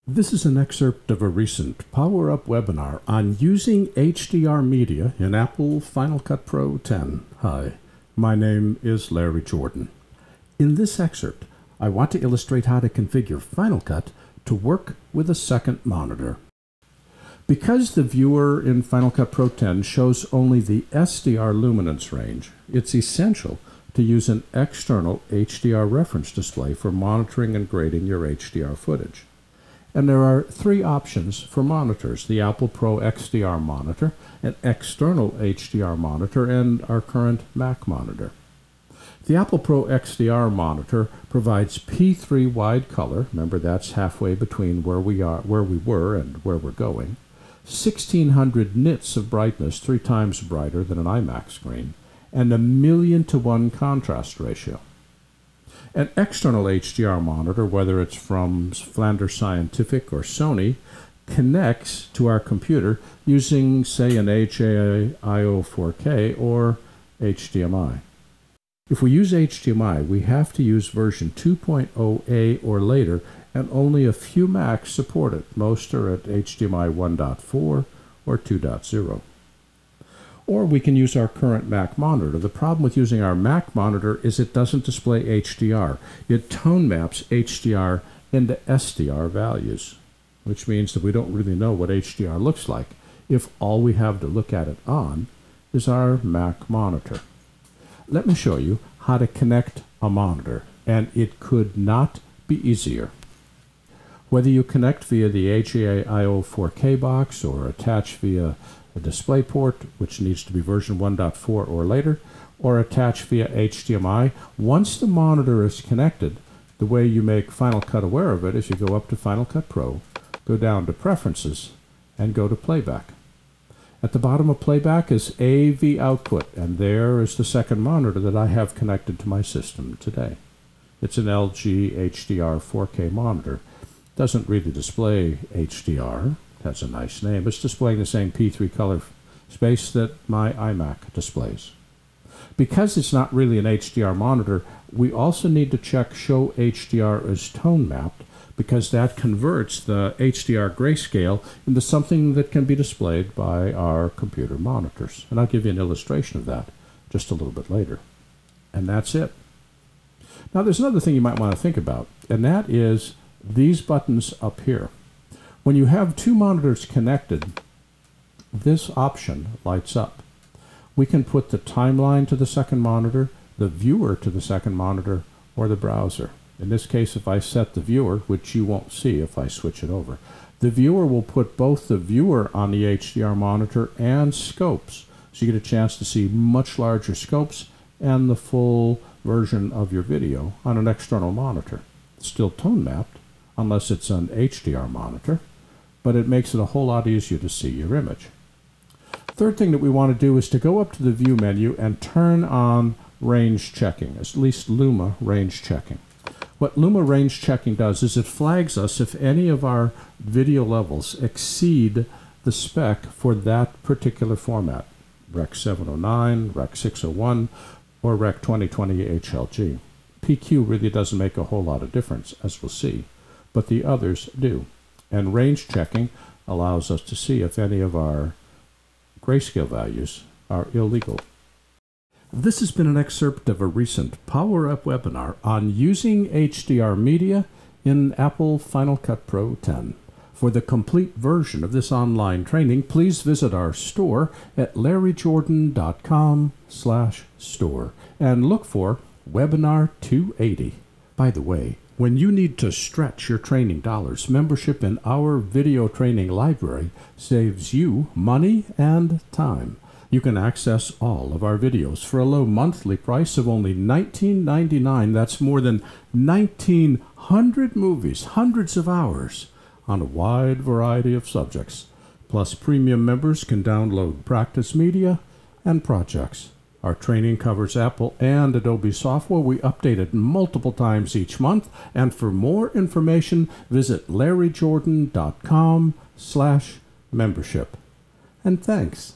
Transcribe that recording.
This is an excerpt of a recent PowerUP webinar on using HDR media in Apple Final Cut Pro 10. Hi, my name is Larry Jordan. In this excerpt, I want to illustrate how to configure Final Cut to work with a second monitor. Because the viewer in Final Cut Pro 10 shows only the SDR luminance range, it's essential to use an external HDR reference display for monitoring and grading your HDR footage. And there are three options for monitors: the Apple Pro XDR monitor, an external HDR monitor, and our current Mac monitor. The Apple Pro XDR monitor provides P3 wide color, remember that's halfway between where we were and where we're going, 1600 nits of brightness, 3 times brighter than an iMac screen, and a 1,000,000:1 contrast ratio. An external HDR monitor, whether it's from Flanders Scientific or Sony, connects to our computer using, say, an HDMI 4K or HDMI. If we use HDMI, we have to use version 2.0A or later, and only a few Macs support it. Most are at HDMI 1.4 or 2.0. Or we can use our current Mac monitor. The problem with using our Mac monitor is it doesn't display HDR. It tone maps HDR into SDR values, which means that we don't really know what HDR looks like if all we have to look at it on is our Mac monitor. Let me show you how to connect a monitor, and it could not be easier. Whether you connect via the HDMI 4K box or attach via a DisplayPort, which needs to be version 1.4 or later, or attach via HDMI, once the monitor is connected, the way you make Final Cut aware of it is you go up to Final Cut Pro, go down to Preferences, and go to Playback. At the bottom of Playback is AV Output, and there is the second monitor that I have connected to my system today. It's an LG HDR 4K monitor. Doesn't really display HDR. That's a nice name. It's displaying the same P3 color space that my iMac displays. Because it's not really an HDR monitor, we also need to check Show HDR as Tone Mapped, because that converts the HDR grayscale into something that can be displayed by our computer monitors. And I'll give you an illustration of that just a little bit later. And that's it. Now there's another thing you might want to think about, and that is these buttons up here. When you have two monitors connected, this option lights up. We can put the timeline to the second monitor, the viewer to the second monitor, or the browser. In this case, if I set the viewer, which you won't see if I switch it over, the viewer will put both the viewer on the HDR monitor and scopes. So you get a chance to see much larger scopes and the full version of your video on an external monitor. It's still tone mapped, unless it's an HDR monitor, but it makes it a whole lot easier to see your image. Third thing that we want to do is to go up to the View menu and turn on range checking, at least Luma range checking. What Luma range checking does is it flags us if any of our video levels exceed the spec for that particular format, Rec 709, Rec 601, or Rec 2020 HLG. PQ really doesn't make a whole lot of difference, as we'll see, but the others do. And range checking allows us to see if any of our grayscale values are illegal. This has been an excerpt of a recent PowerUp webinar on using HDR media in Apple Final Cut Pro 10. For the complete version of this online training, please visit our store at larryjordan.com/store and look for Webinar 280. By the way, when you need to stretch your training dollars, membership in our video training library saves you money and time. You can access all of our videos for a low monthly price of only $19.99. That's more than 1,900 movies, hundreds of hours, on a wide variety of subjects. Plus, premium members can download practice media and projects. Our training covers Apple and Adobe software. We update it multiple times each month. And for more information, visit larryjordan.com/membership. And thanks.